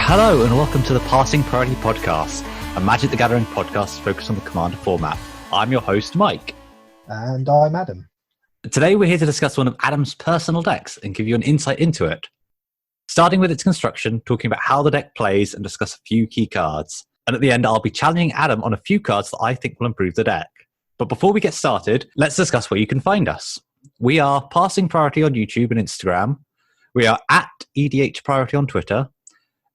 Hello and welcome to the Passing Priority Podcast, a Magic the Gathering podcast focused on the Commander format. I'm your host, Mike. And I'm Adam. Today we're here to discuss one of Adam's personal decks and give you an insight into it. Starting with its construction, talking about how the deck plays and discuss a few key cards. And at the end, I'll be challenging Adam on a few cards that I think will improve the deck. But before we get started, let's discuss where you can find us. We are Passing Priority on YouTube and Instagram. We are at EDH Priority on Twitter.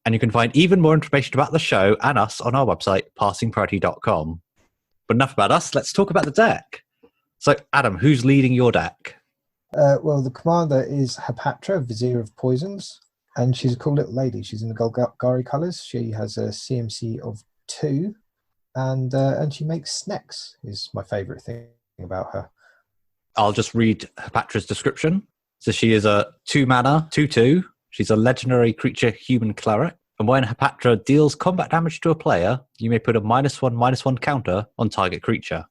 And you can find even more information about the show and us on our website, passingpriority.com. But enough about us, let's talk about the deck. So, Adam, who's leading your deck? Well, the commander is Hapatra, Vizier of Poisons, and she's a cool little lady. She's in the Golgari colours. She has a CMC of 2, and she makes snacks, is my favourite thing about her. I'll just read Hapatra's description. So she is a 2-mana, 2/2. She's a legendary creature human cleric. And when Hapatra deals combat damage to a player, you may put a -1/-1 counter on target creature.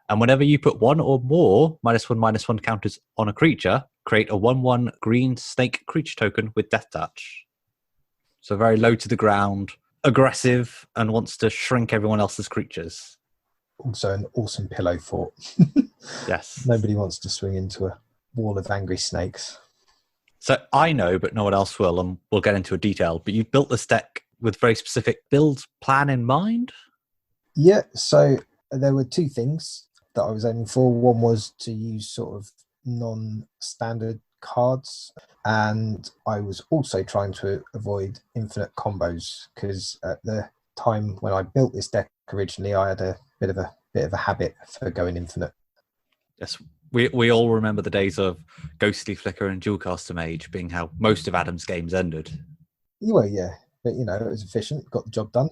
And whenever you put one or more -1/-1 counters on a creature, create a 1/1 green snake creature token with dethtouch. So very low to the ground, aggressive, and wants to shrink everyone else's creatures. Also an awesome pillow fort. Yes. Nobody wants to swing into a wall of angry snakes. So I know, but no one else will, and we'll get into a detail, but you built this deck with very specific build plan in mind? Yeah, so there were two things that I was aiming for. One was to use sort of non-standard cards, and I was also trying to avoid infinite combos, because at the time when I built this deck originally, I had a bit of a habit for going infinite. Yes, we all remember the days of Ghostly Flicker and Dualcaster Mage being how most of Adam's games ended. Well, yeah, but it was efficient, got the job done.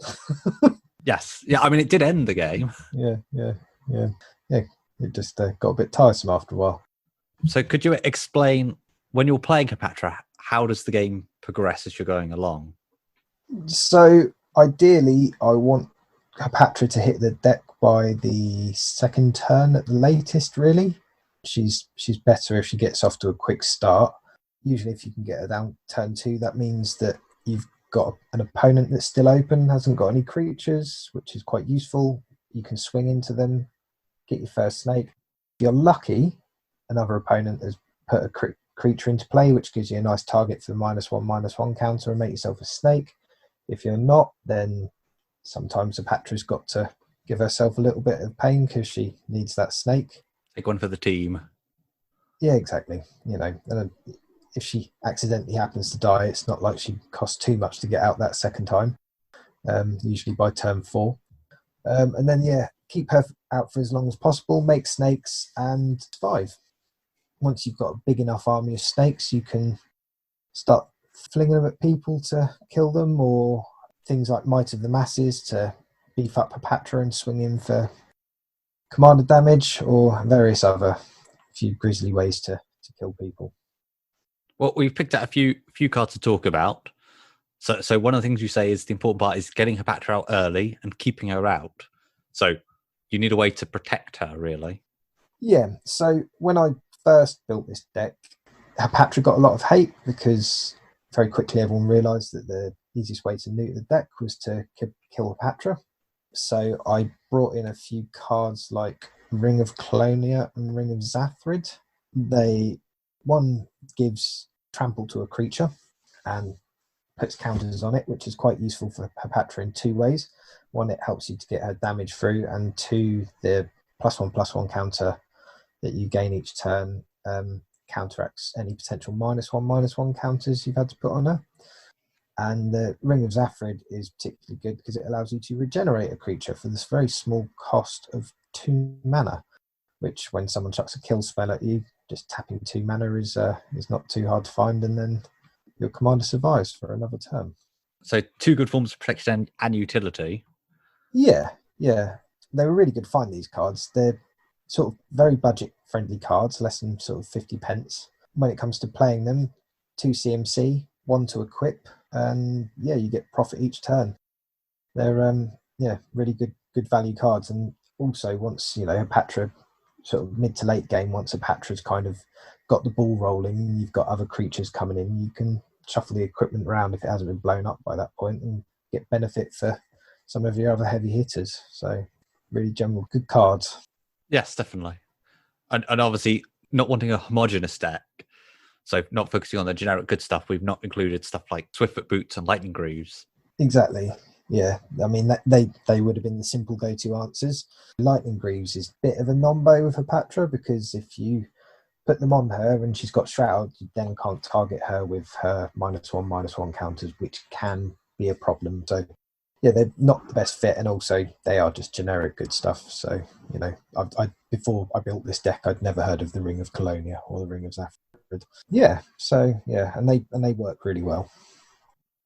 Yes, yeah, I mean, it did end the game. Yeah. It just got a bit tiresome after a while. So could you explain, when you're playing Hapatra, how does the game progress as you're going along? So ideally, I want Hapatra to hit the deck by the second turn at the latest, really. She's better if she gets off to a quick start. Usually if you can get her down turn 2, that means that you've got an opponent that's still open, hasn't got any creatures, which is quite useful. You can swing into them, get your first snake. If you're lucky, another opponent has put a creature into play, which gives you a nice target for the -1/-1 counter and make yourself a snake. If you're not, then sometimes Hapatra's got to give herself a little bit of pain because she needs that snake. Take one for the team. Yeah, exactly. And if she accidentally happens to die, it's not like she costs too much to get out that second time, usually by turn 4. And then, keep her out for as long as possible, make snakes, and survive. Once you've got a big enough army of snakes, you can start flinging them at people to kill them, or things like Might of the Masses to beef up Hapatra and swing in for commander damage, or various other few grisly ways to kill people. Well, we've picked out a few cards to talk about. So one of the things you say is the important part is getting Hapatra out early and keeping her out. So you need a way to protect her, really. Yeah, so when I first built this deck, Hapatra got a lot of hate because very quickly everyone realised that the easiest way to nuke the deck was to kill Hapatra. So I brought in a few cards like Ring of Colonia and Ring of Zathrid. One gives trample to a creature and puts counters on it, which is quite useful for Hapatra in 2 ways. One, it helps you to get her damage through, and 2, the +1/+1 counter that you gain each turn counteracts any potential -1/-1 counters you've had to put on her. And the Ring of Zathrid is particularly good because it allows you to regenerate a creature for this very small cost of 2 mana, which when someone chucks a kill spell at you, just tapping 2 mana is not too hard to find, and then your commander survives for another turn. So 2 good forms of protection and utility. Yeah. They were really good to find, these cards. They're sort of very budget-friendly cards, less than sort of 50 pence. When it comes to playing them, 2 CMC, 1 to equip, and you get profit each turn. They're really good value cards. And also, once Hapatra, sort of mid to late game, once Hapatra's kind of got the ball rolling, you've got other creatures coming in, you can shuffle the equipment around if it hasn't been blown up by that point, and get benefit for some of your other heavy hitters. So really general good cards. Yes, definitely. And obviously, not wanting a homogenous deck, so not focusing on the generic good stuff, we've not included stuff like Swiftfoot Boots and Lightning Grooves. Exactly. Yeah, I mean they would have been the simple go-to answers. Lightning Greaves is a bit of a nombo with Hapatra, because if you put them on her and she's got Shroud, you then can't target her with her -1/-1 counters, which can be a problem. So yeah, they're not the best fit, and also they are just generic good stuff. So before I built this deck, I'd never heard of the Ring of Colonia or the Ring of Zafrid. Yeah, so yeah, and they work really well.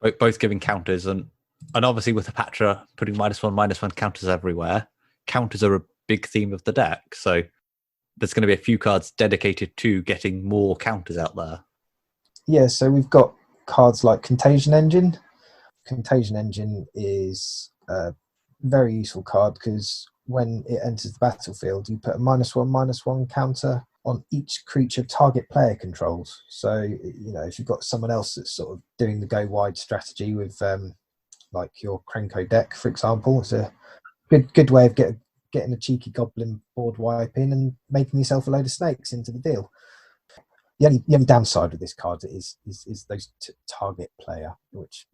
Both giving counters, and obviously with Hapatra putting -1/-1 counters everywhere, counters are a big theme of the deck. So there's going to be a few cards dedicated to getting more counters out there. Yeah, so we've got cards like Contagion Engine. Contagion Engine is a very useful card because when it enters the battlefield, you put a -1/-1 counter on each creature target player controls. So, if you've got someone else that's sort of doing the go wide strategy with like your Krenko deck, for example, it's a good way of getting a cheeky goblin board wipe in and making yourself a load of snakes into the deal. The only downside with this card is those target player, which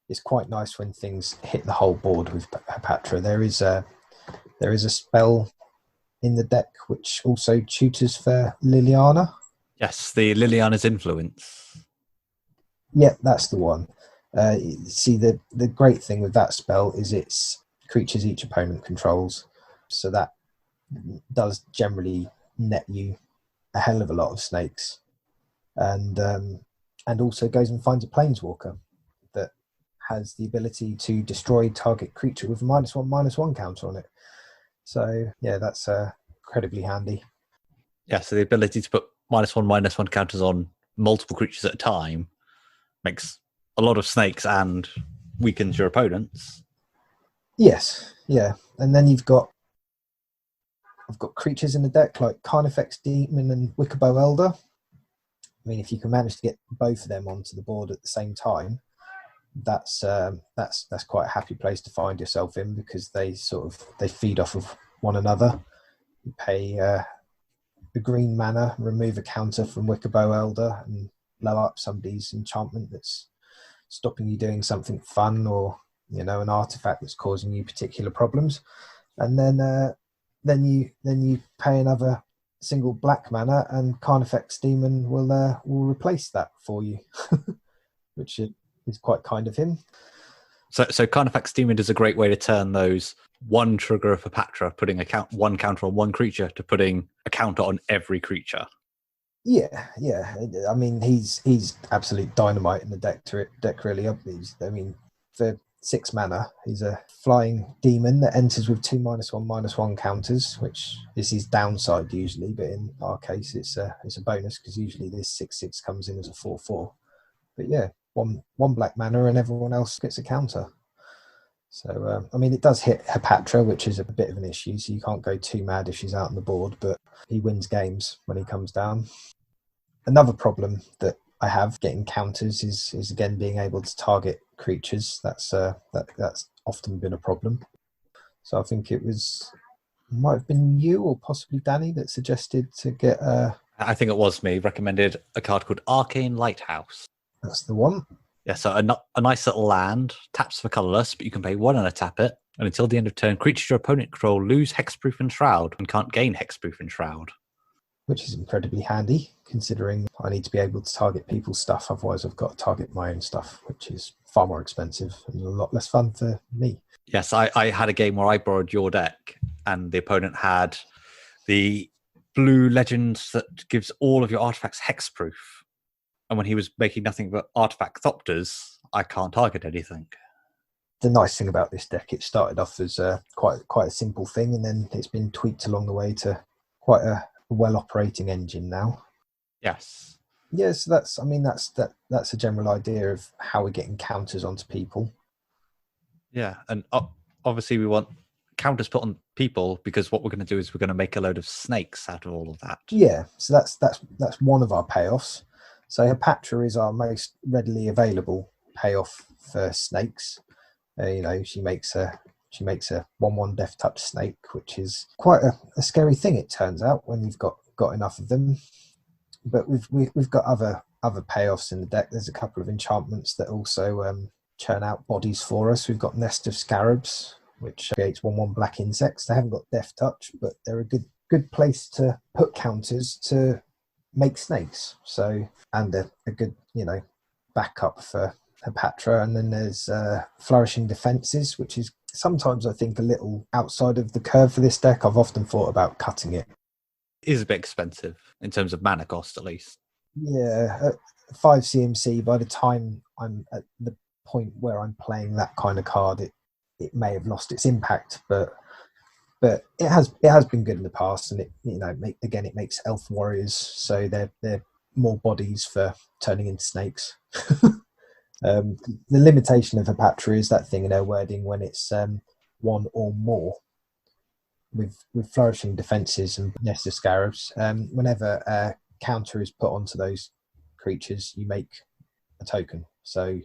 is quite nice when things hit the whole board with Hapatra. There is a spell in the deck which also tutors for Liliana. Yes, the Liliana's Influence. Yeah, that's the one. See, the great thing with that spell is it's creatures each opponent controls, so that does generally net you a hell of a lot of snakes, and also goes and finds a planeswalker that has the ability to destroy target creature with a -1/-1 counter on it. So yeah, that's incredibly handy. Yeah, so the ability to put -1/-1 counters on multiple creatures at a time makes a lot of snakes and weakens your opponents. Yes, yeah, and then I've got creatures in the deck like Carnifex Demon and Wickerbow Elder. I mean, if you can manage to get both of them onto the board at the same time, that's quite a happy place to find yourself in, because they feed off of one another. You pay the green mana, remove a counter from Wickerbow Elder, and blow up somebody's enchantment that's stopping you doing something fun, or an artifact that's causing you particular problems. And then you pay another single black mana, and Carnifex Demon will replace that for you, which is quite kind of him. So Carnifex Demon is a great way to turn those one trigger of Hapatra, putting one counter on one creature, to putting a counter on every creature. Yeah. I mean, he's absolute dynamite in the deck really. For 6 mana, he's a flying demon that enters with 2 -1/-1 counters, which is his downside usually, but in our case it's a bonus, because usually this 6/6 comes in as a 4/4. But yeah, one black mana and everyone else gets a counter. So I mean, it does hit Hapatra, which is a bit of an issue, so you can't go too mad if she's out on the board, but he wins games when he comes down. Another problem that I have getting counters is again being able to target creatures. That's often been a problem. So I think might have been you or possibly Danny that suggested to get I think it was me, recommended a card called Arcane Lighthouse. That's the one. Yeah, so a nice little land, taps for colorless, but you can pay 1 and tap it, and until the end of turn, creatures your opponent control lose Hexproof and Shroud and can't gain Hexproof and Shroud. Which is incredibly handy, considering I need to be able to target people's stuff, otherwise I've got to target my own stuff, which is far more expensive and a lot less fun for me. Yes, I had a game where I borrowed your deck, and the opponent had the blue legend that gives all of your artifacts hexproof. And when he was making nothing but artifact Thopters, I can't target anything. The nice thing about this deck, it started off as quite a simple thing, and then it's been tweaked along the way to quite a well-operating engine now. Yes. Yeah, so that's a general idea of how we're getting counters onto people. Yeah, and obviously we want counters put on people, because what we're going to do is we're going to make a load of snakes out of all of that. Yeah, so that's one of our payoffs. So Hapatra is our most readily available payoff for snakes. She makes a 1/1 death touch snake, which is quite a scary thing, it turns out, when you've got enough of them. But we've got other payoffs in the deck. There's a couple of enchantments that also churn out bodies for us. We've got Nest of Scarabs, which creates 1/1 black insects. They haven't got death touch, but they're a good place to put counters to make snakes. So, and a good backup for Hapatra. And then there's Flourishing Defences, which is sometimes, I think, a little outside of the curve for this deck. I've often thought about cutting it. It is a bit expensive in terms of mana cost, at least. Yeah, at 5 CMC, by the time I'm at the point where I'm playing that kind of card, it may have lost its impact, but it has been good in the past, and it makes elf warriors, so they're more bodies for turning into snakes. The limitation of Hapatra is that thing in their wording when it's one or more. With Flourishing Defences and Nest of Scarabs, whenever a counter is put onto those creatures, you make a token. So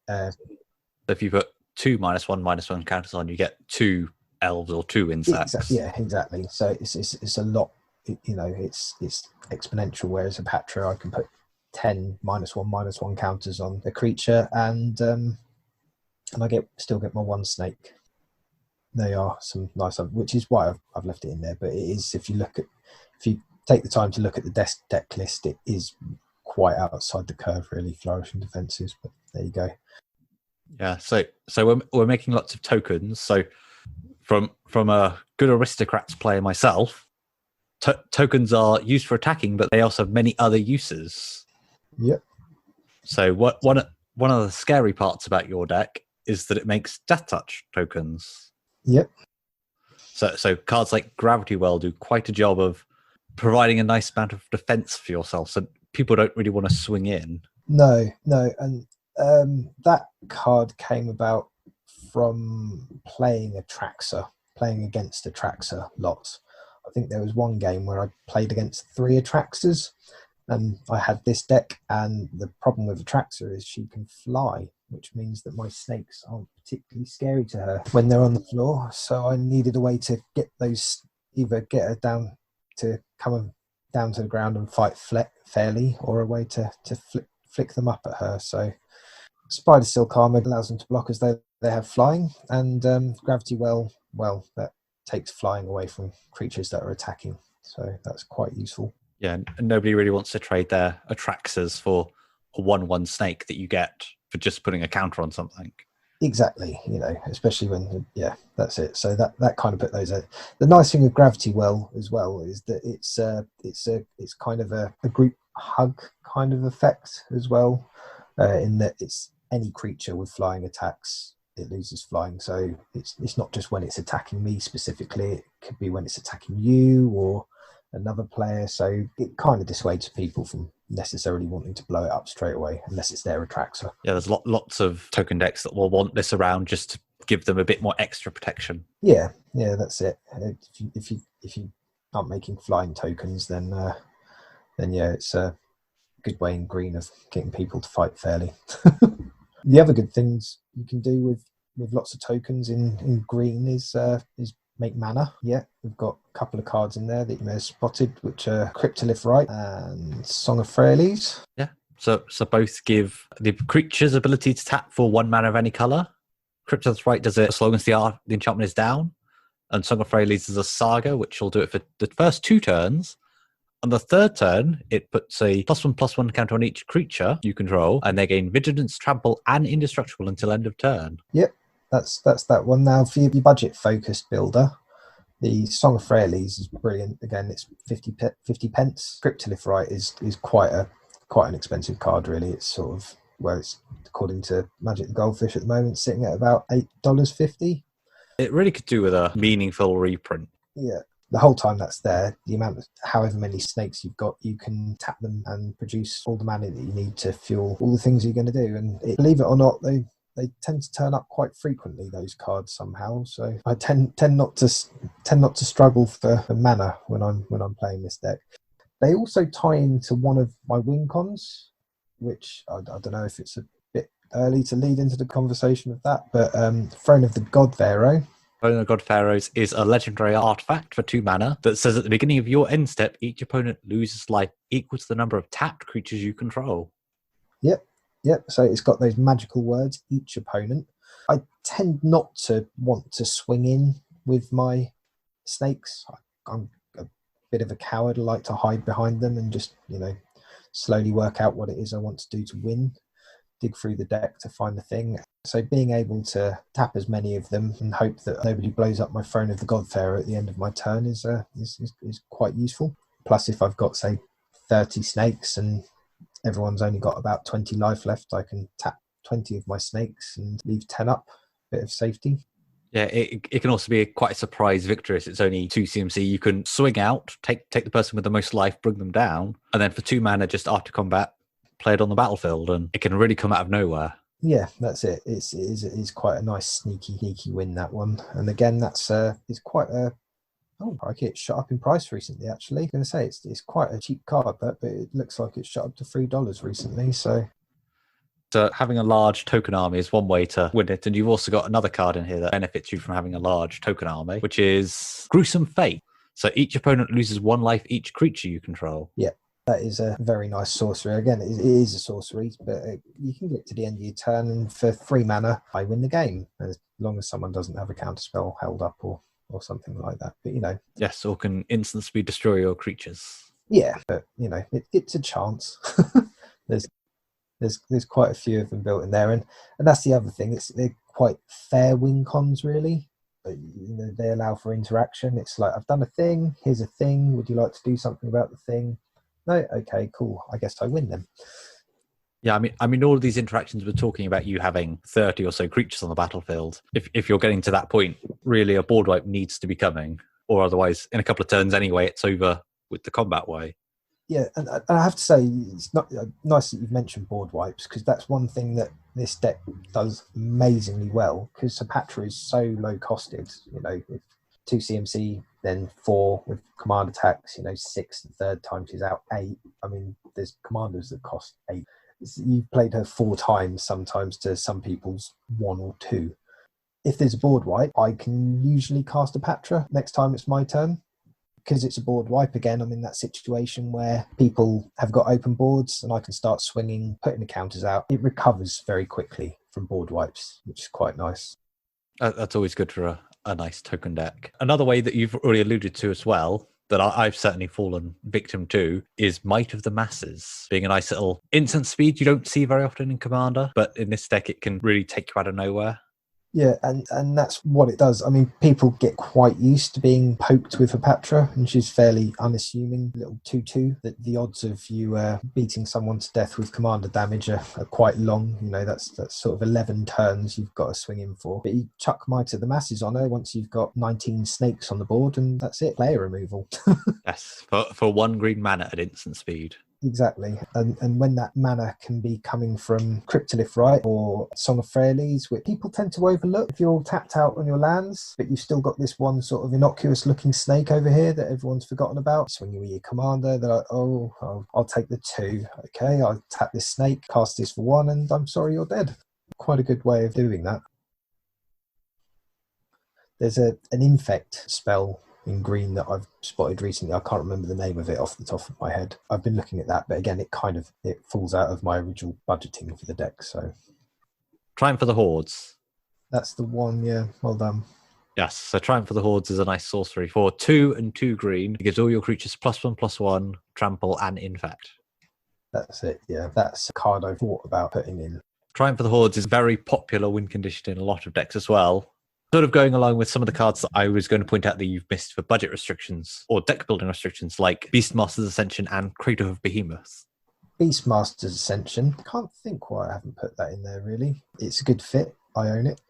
if you put 2 -1/-1 counters on, you get 2 elves or 2 insects. Yeah, exactly. So it's a lot. It's exponential. Whereas Hapatra, I can put 10 -1/-1 counters on the creature, and I still get my 1 snake. They are some nice, which is why I've left it in there. But it is, if you take the time to look at the deck list, it is quite outside the curve, really. Flourishing Defences, but there you go. Yeah, so we're making lots of tokens. So from a good aristocrats player myself, tokens are used for attacking, but they also have many other uses. Yep. So one of the scary parts about your deck is that it makes death touch tokens. Yep. So cards like Gravity Well do quite a job of providing a nice amount of defense for yourself, so people don't really want to swing in. No, and that card came about from playing against Atraxa lots. I think there was one game where I played against 3 Atraxas, and I had this deck, and the problem with Atraxa is she can fly, which means that my snakes aren't particularly scary to her when they're on the floor. So I needed a way to get those, either get her down to come down to the ground and fight fairly, or a way to flick them up at her. So Spider Silk Armor allows them to block as though they have flying, and Gravity Well, that takes flying away from creatures that are attacking. So that's quite useful. Yeah, and nobody really wants to trade their Atraxas for a 1/1 snake that you get for just putting a counter on something. Exactly, especially when, that's it. So that kind of put those out. The nice thing with Gravity Well as well is that it's kind of a group hug kind of effect as well, in that it's any creature with flying attacks, it loses flying. So it's not just when it's attacking me specifically, it could be when it's attacking you or another player. So it kind of dissuades people from necessarily wanting to blow it up straight away, unless it's their Atraxa. Yeah, there's lots of token decks that will want this around just to give them a bit more extra protection. Yeah, that's it. If you aren't making flying tokens, then yeah, it's a good way in green of getting people to fight fairly. The other good things you can do with lots of tokens in green is make mana. Yeah, we've got a couple of cards in there that you may have spotted, which are Cryptolith Rite and Song of Freyalise. Yeah, so both give the creature's ability to tap for 1 mana of any color. Cryptolith Rite does it as long as the enchantment is down, and Song of Freyalise is a saga, which will do it for the first 2 turns. On the 3rd turn, it puts a +1/+1 counter on each creature you control, and they gain Vigilance, Trample, and Indestructible until end of turn. Yep, that's that one. Now, for your budget-focused builder, the Song of Freyalise is brilliant. Again, it's 50 pence. Cryptolith Rite is quite an expensive card, really. It's sort of, it's according to Magic the Goldfish at the moment, sitting at about $8.50. It really could do with a meaningful reprint. Yeah. The whole time that's there, the amount of however many snakes you've got, you can tap them and produce all the mana that you need to fuel all the things you're going to do. And believe it or not, they tend to turn up quite frequently, those cards, somehow. So I tend not to struggle for mana when I'm playing this deck. They also tie into one of my win cons, which I don't know if it's a bit early to lead into the conversation of that, but Throne of the God Pharaoh. Throne of the God Pharaohs is a legendary artifact for 2 mana that says at the beginning of your end step, each opponent loses life equal to the number of tapped creatures you control. Yep. So it's got those magical words, each opponent. I tend not to want to swing in with my snakes. I'm a bit of a coward. I like to hide behind them and just, slowly work out what it is I want to do to win. Dig through the deck to find the thing. So being able to tap as many of them and hope that nobody blows up my Throne of the God Pharaoh at the end of my turn is quite useful. Plus, if I've got, say, 30 snakes and everyone's only got about 20 life left, I can tap 20 of my snakes and leave 10 up. Bit of safety. Yeah, it can also be quite a surprise victory. It's only 2 CMC. You can swing out, take the person with the most life, bring them down, and then for 2 mana just after combat, play it on the battlefild, and it can really come out of nowhere. Yeah, that's it. It is quite a nice sneaky win, that one. And again, it's quite a it's shot up in price recently. Actually, I'm going to say it's quite a cheap card, but it looks like it's shot up to $3 recently. So having a large token army is one way to win it, and you've also got another card in here that benefits you from having a large token army, which is Gruesome Fate. So each opponent loses 1 life each creature you control. Yeah, that is a very nice sorcery. Again, it is a sorcery, but you can get to the end of your turn, and for 3 mana, I win the game, as long as someone doesn't have a counterspell held up or something like that. But yes, or can instant speed destroy your creatures. Yeah, but it's a chance. There's quite a few of them built in there, and that's the other thing. They're quite fair win cons, really. But, they allow for interaction. It's like, I've done a thing. Here's a thing. Would you like to do something about the thing? No, okay, cool. I guess I win them. Yeah, I mean, all of these interactions we're talking about, you having 30 or so creatures on the battlefield. If you're getting to that point, really a board wipe needs to be coming, or otherwise, in a couple of turns anyway, it's over with the combat way. Yeah, and I have to say, it's not nice that you've mentioned board wipes, because that's one thing that this deck does amazingly well, because Hapatra is so low costed. With 2 CMC, then 4 with command attacks, 6 the third time she's out, 8. I mean, there's commanders that cost 8. You've played her 4 times, sometimes to some people's 1 or 2. If there's a board wipe, I can usually cast a Hapatra next time it's my turn. Because it's a board wipe again, I'm in that situation where people have got open boards and I can start swinging, putting the counters out. It recovers very quickly from board wipes, which is quite nice. That's always good for a nice token deck. Another way that you've already alluded to as well, that I've certainly fallen victim to, is Might of the Masses, being a nice little instant speed you don't see very often in Commander, but in this deck it can really take you out of nowhere. Yeah, and that's what it does. I mean, people get quite used to being poked with Hapatra, and she's fairly unassuming, little 2/2. That the odds of you beating someone to death with commander damage are quite long. That's sort of 11 turns you've got to swing in for. But you chuck Might of the Masses on her once you've got 19 snakes on the board, and that's it. Player removal. Yes, for 1 green mana at instant speed. Exactly, and when that mana can be coming from Cryptolith, right, or Song of Freyalise, which people tend to overlook if you're all tapped out on your lands, but you've still got this one sort of innocuous looking snake over here that everyone's forgotten about. So when you're your commander, they're like, I'll take the 2. Okay, I'll tap this snake, cast this for 1, and I'm sorry, you're dead. Quite a good way of doing that. There's an infect spell in green that I've spotted recently. I can't remember the name of it off the top of my head. I've been looking at that, but again, it falls out of my original budgeting for the deck. So Triumph for the Hordes. That's the one, yeah. Well done. Yes, so Triumph for the Hordes is a nice sorcery for 2 and 2 green. It gives all your creatures +1/+1, trample, and infect. That's it, yeah. That's a card I thought about putting in. Triumph for the Hordes is very popular win condition in a lot of decks as well. Sort of going along with some of the cards that I was going to point out that you've missed for budget restrictions or deck building restrictions, like Beastmaster's Ascension and Crater of Behemoth. Beastmaster's Ascension. Can't think why I haven't put that in there, really. It's a good fit. I own it.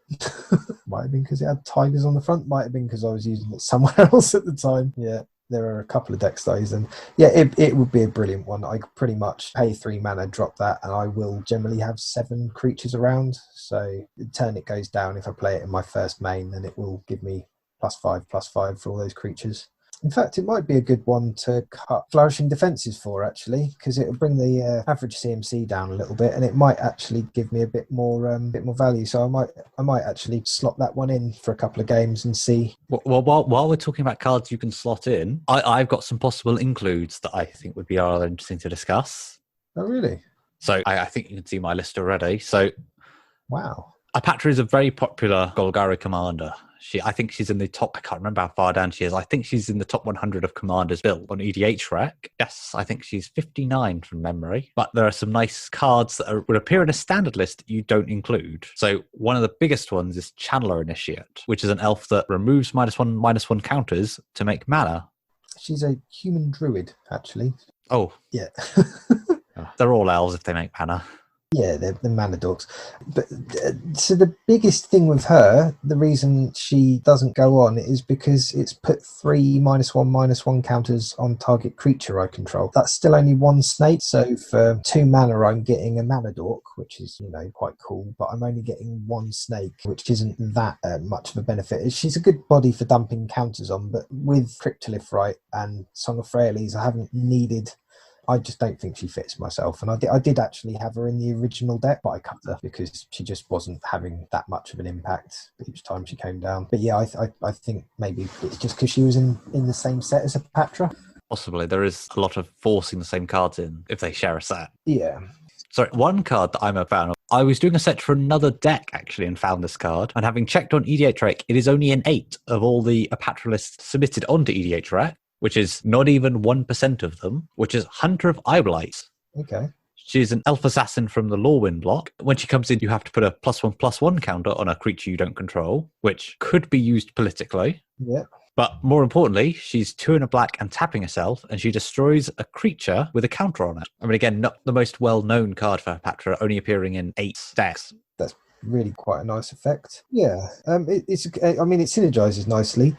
Might have been because it had tigers on the front. Might have been because I was using it somewhere else at the time. Yeah, there are a couple of decks that I use, and yeah, it would be a brilliant one. I could pretty much pay 3 mana, drop that, and I will generally have 7 creatures around. So the turn it goes down, if I play it in my first main, then it will give me +5/+5 for all those creatures. In fact, it might be a good one to cut flourishing defences for, actually, because it'll bring the average CMC down a little bit, and it might actually give me a bit more value. So I might actually slot that one in for a couple of games and see. Well, while we're talking about cards you can slot in, I've got some possible includes that I think would be rather interesting to discuss. Oh, really? So I think you can see my list already. So Wow. Hapatra is a very popular Golgari commander. I think she's in the top, I can't remember how far down she is. I think she's in the top 100 of commanders built on EDH Rec. Yes, I think she's 59 from memory. But there are some nice cards that would appear in a standard list you don't include. So one of the biggest ones is Channeler Initiate, which is an elf that removes -1/-1 counters to make mana. She's a human druid, actually. Oh. Yeah. They're all elves if they make mana. Yeah, they're mana dogs. But so the biggest thing with her, the reason she doesn't go on is because it's put 3 -1/-1 counters on target creature I control. That's still only 1 snake. So for 2 mana, I'm getting a mana dork, which is, quite cool. But I'm only getting 1 snake, which isn't that much of a benefit. She's a good body for dumping counters on, but with Cryptolith and Song of Freyalise, I just don't think she fits myself. And I did actually have her in the original deck, but I cut her because she just wasn't having that much of an impact each time she came down. But yeah, I think maybe it's just because she was in the same set as Hapatra. Possibly. There is a lot of forcing the same cards in if they share a set. Yeah. Sorry, one card that I'm a fan of. I was doing a set for another deck, actually, and found this card. And having checked on EDH Rec, it is only in 8 of all the Hapatra lists submitted onto EDH Rec, which is not even 1% of them, which is Hunter of Eyeblights. Okay. She's an elf assassin from the Lorwyn block. When she comes in, you have to put a +1/+1 counter on a creature you don't control, which could be used politically. Yeah. But more importantly, she's 2 and a black and tapping herself, and she destroys a creature with a counter on it. I mean, again, not the most well-known card for Hapatra, only appearing in 8 decks. That's really quite a nice effect. Yeah. It synergizes nicely.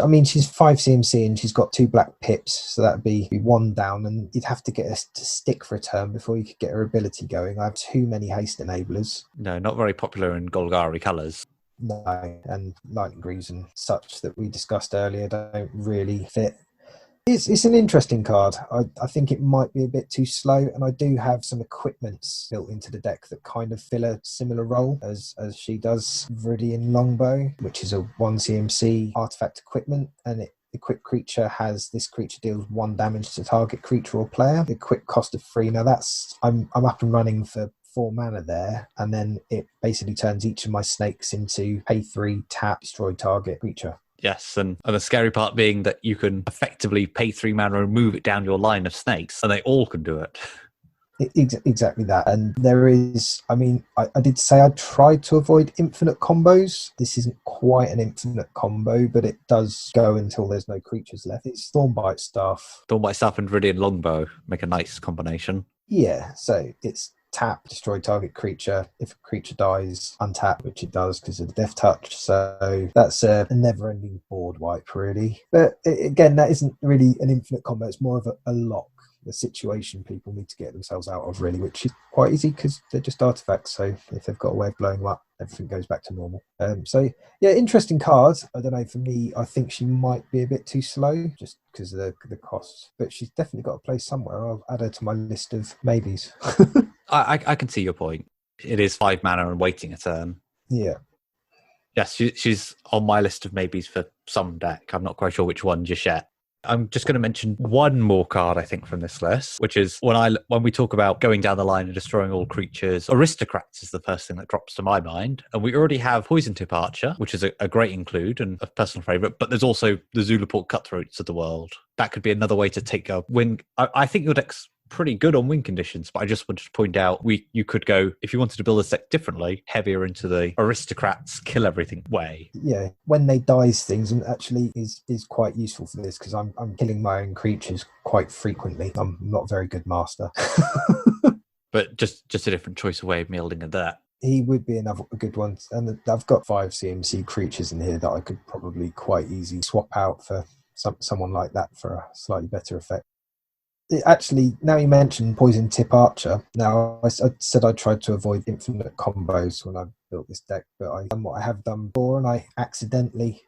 I mean, she's 5 CMC and she's got 2 black pips, so that'd be 1 down, and you'd have to get her to stick for a turn before you could get her ability going. I have too many haste enablers. No, not very popular in Golgari colours. No, and Lightning Greaves and such that we discussed earlier don't really fit. It's an interesting card. I think it might be a bit too slow, and I do have some equipments built into the deck that kind of fill a similar role as she does. Viridian Longbow, which is a 1 CMC artifact equipment, and it equipped creature has this creature deals 1 damage to target creature or player. The equip cost of 3. Now I'm up and running for 4 mana there, and then it basically turns each of my snakes into pay 3, tap, destroy target creature. Yes, and the scary part being that you can effectively pay 3 mana and move it down your line of snakes, and they all can do it. Exactly that. And there is, I did say I tried to avoid infinite combos. This isn't quite an infinite combo, but it does go until there's no creatures left. It's Thornbite Staff. Thornbite Staff and Viridian Longbow make a nice combination. Yeah, so it's tap, destroy target creature. If a creature dies, untap, which it does because of the dethtouch. So that's a never-ending board wipe, really. But again, that isn't really an infinite combo. It's more of a lock, the situation people need to get themselves out of, really, which is quite easy because they're just artifacts. So if they've got a way of blowing them up, everything goes back to normal. So yeah, interesting card. I don't know, for me, I think she might be a bit too slow just because of the costs, but she's definitely got a place somewhere. I'll add her to my list of maybes. I can see your point. It is 5 mana and waiting a turn. Yeah. Yes, she's on my list of maybes for some deck. I'm not quite sure which one just yet. I'm just going to mention one more card, I think, from this list, which is when we talk about going down the line and destroying all creatures, Aristocrats is the first thing that drops to my mind. And we already have Poison Tip Archer, which is a great include and a personal favourite, but there's also the Zulaport Cutthroats of the world. That could be another way to take a win. I think your deck's pretty good on win conditions, but I just wanted to point out you could go, if you wanted to build a deck differently, heavier into the Aristocrats kill everything way. Yeah, when they dice things, and actually is quite useful for this because I'm killing my own creatures quite frequently. I'm not a very good master. But just a different choice of way of building a deck. He would be a good one, and I've got 5 CMC creatures in here that I could probably quite easily swap out for someone like that for a slightly better effect. Actually, now you mentioned Poison Tip Archer. Now, I said I tried to avoid infinite combos when I built this deck, but I've done what I have done before, and I accidentally.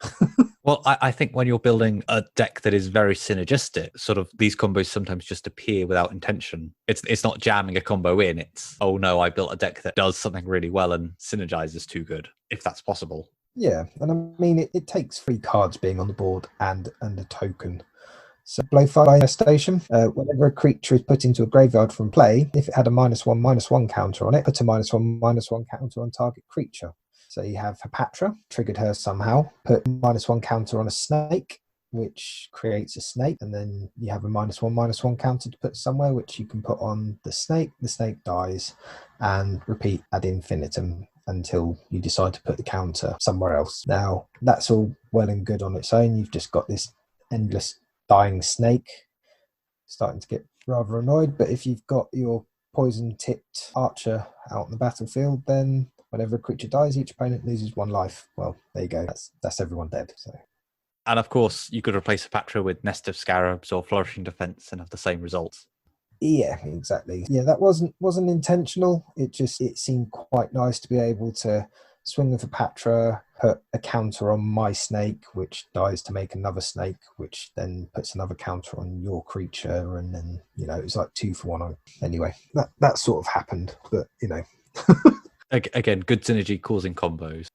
Well, I think when you're building a deck that is very synergistic, sort of these combos sometimes just appear without intention. It's not jamming a combo in. It's, oh no, I built a deck that does something really well and synergizes too good, if that's possible. Yeah, and I mean, it takes 3 cards being on the board and a token. So Blowfire Station, whenever a creature is put into a graveyard from play, if it had a -1/-1 counter on it, put a -1/-1 counter on target creature. So you have Hapatra, triggered her somehow, put -1 counter on a snake, which creates a snake, and then you have a -1/-1 counter to put somewhere, which you can put on the snake dies, and repeat ad infinitum until you decide to put the counter somewhere else. Now, that's all well and good on its own. You've just got this endless dying snake. Starting to get rather annoyed, but if you've got your poison-tipped archer out on the battlefield, then whenever a creature dies, each opponent loses 1 life. Well, there you go. That's everyone dead. So. And of course, you could replace Hapatra with Nest of Scarabs or Flourishing Defense and have the same results. Yeah, exactly. Yeah, that wasn't intentional. It seemed quite nice to be able to swing with Hapatra, put a counter on my snake, which dies to make another snake, which then puts another counter on your creature, and then it was like 2 for 1. Anyway, that sort of happened, but Again, good synergy causing combos.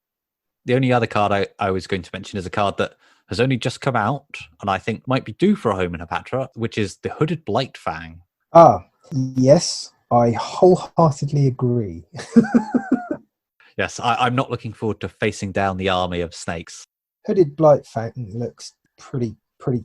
The only other card I was going to mention is a card that has only just come out and I think might be due for a home in Hapatra, which is the Hooded Blightfang. Ah, yes, I wholeheartedly agree. Yes, I'm not looking forward to facing down the army of snakes. Hooded Blightfang looks pretty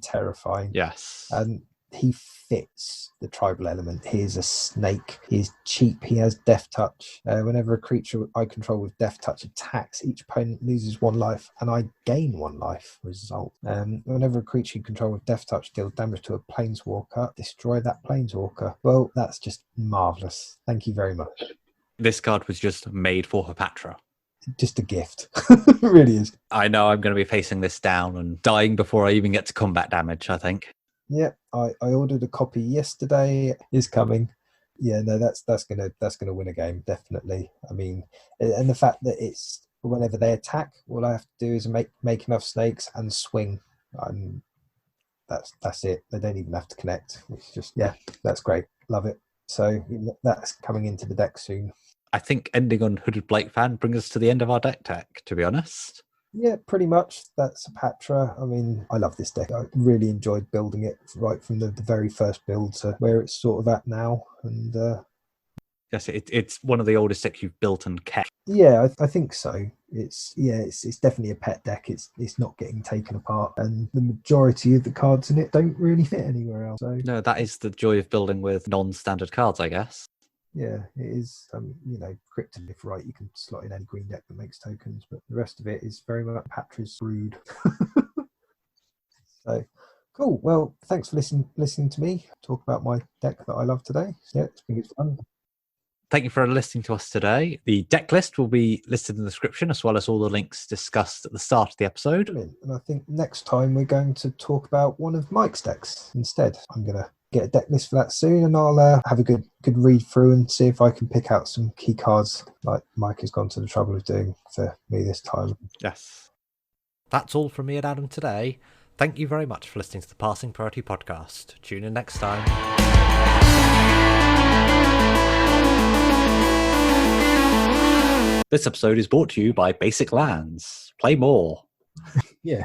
terrifying. Yes. And he fits the tribal element. He is a snake. He's cheap. He has Death Touch. Whenever a creature I control with Death Touch attacks, each opponent loses 1 life, and I gain 1 life. Result. Whenever a creature you control with Death Touch deals damage to a planeswalker, destroy that planeswalker. Well, that's just marvelous. Thank you very much. This card was just made for Hapatra. Just a gift. It really is. I know I'm going to be facing this down and dying before I even get to combat damage, I think. Yeah, I ordered a copy yesterday. It's coming. Yeah, no, that's gonna win a game, definitely. I mean, and the fact that it's whenever they attack, all I have to do is make enough snakes and swing, and that's it. They don't even have to connect. It's just, yeah, that's great. Love it. So that's coming into the deck soon. I think ending on Hooded Blightfang brings us to the end of our deck tech, to be honest. Yeah, pretty much. That's Hapatra. I mean, I love this deck. I really enjoyed building it right from the very first build to where it's sort of at now. And yes, it's one of the oldest decks you've built and kept. Yeah, I think so. It's definitely a pet deck. It's not getting taken apart, and the majority of the cards in it don't really fit anywhere else. So No, that is the joy of building with non-standard cards, I guess. yeah, it is. Krypton, if right, you can slot in any green deck that makes tokens, but the rest of it is very much Patra's brood. So cool. Well, thanks for listening to me talk about my deck that I love today. Yeah, it's been good fun. Thank you for listening to us today. The deck list will be listed in the description, as well as all the links discussed at the start of the episode. Brilliant. And I think next time we're going to talk about one of Mike's decks instead. I'm going to get a deck list for that soon, and I'll have a good read through and see if I can pick out some key cards like Mike has gone to the trouble of doing for me this time. Yes. That's all from me and Adam today. Thank you very much for listening to the Passing Priority podcast. Tune in next time. This episode is brought to you by Basic Lands. Play more. Yeah.